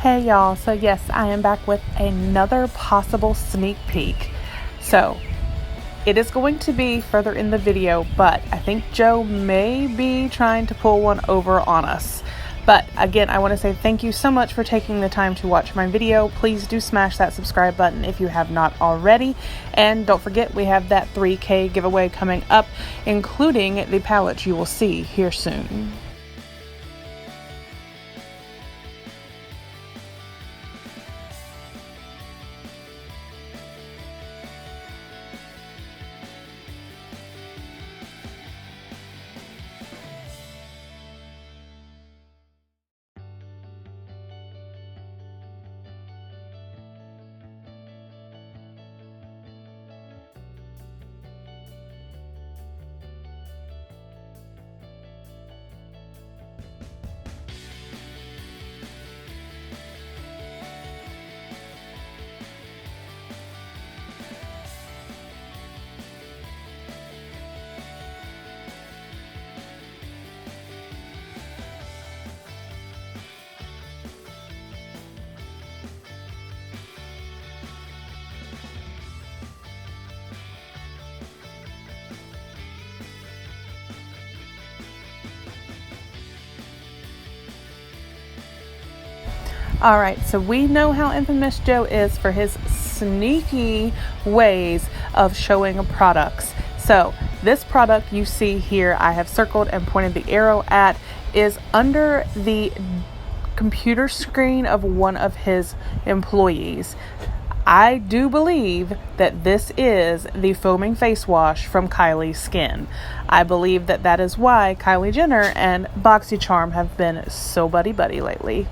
Hey y'all, so yes, I am back with another possible sneak peek. So it is going to be further in the video, but I think Joe may be trying to pull one over on us. But again, I want to say thank you so much for taking the time to watch my video. Please do smash that subscribe button if you have not already. And don't forget, we have that 3K giveaway coming up, including the palette you will see here soon. Alright, so we know how infamous Joe is for his sneaky ways of showing products. So this product you see here, I have circled and pointed the arrow at, is under the computer screen of one of his employees. I do believe that this is the foaming face wash from KylieSkin. I believe that that is why Kylie Jenner and BoxyCharm have been so buddy-buddy lately.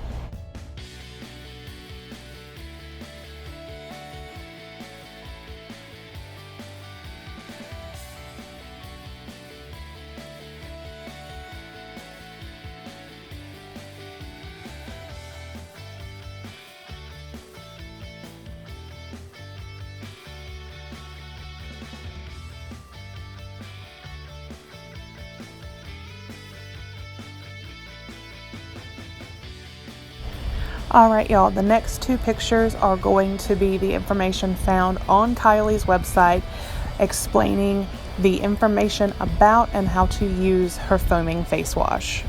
Alright y'all, the next two pictures are going to be the information found on Kylie's website explaining the information about and how to use her foaming face wash.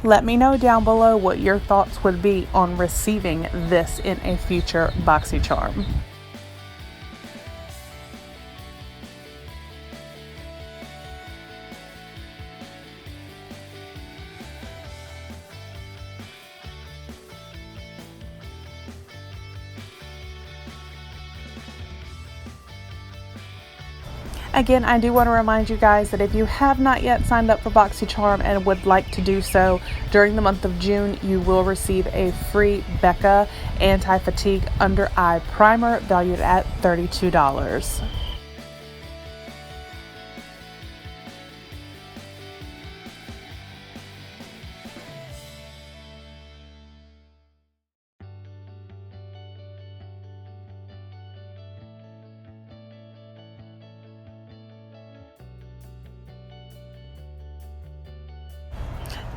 Let me know down below what your thoughts would be on receiving this in a future BoxyCharm. Again, I do want to remind you guys that if you have not yet signed up for BoxyCharm and would like to do so, during the month of June, you will receive a free Becca Anti-Fatigue Under Eye Primer valued at $32.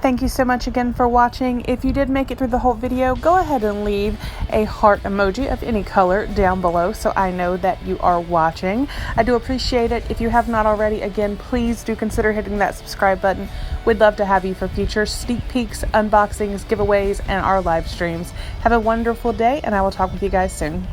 Thank you so much again for watching. If you did make it through the whole video, go ahead and leave a heart emoji of any color down below so I know that you are watching. I do appreciate it. If you have not already, again, please do consider hitting that subscribe button. We'd love to have you for future sneak peeks, unboxings, giveaways, and our live streams. Have a wonderful day, and I will talk with you guys soon.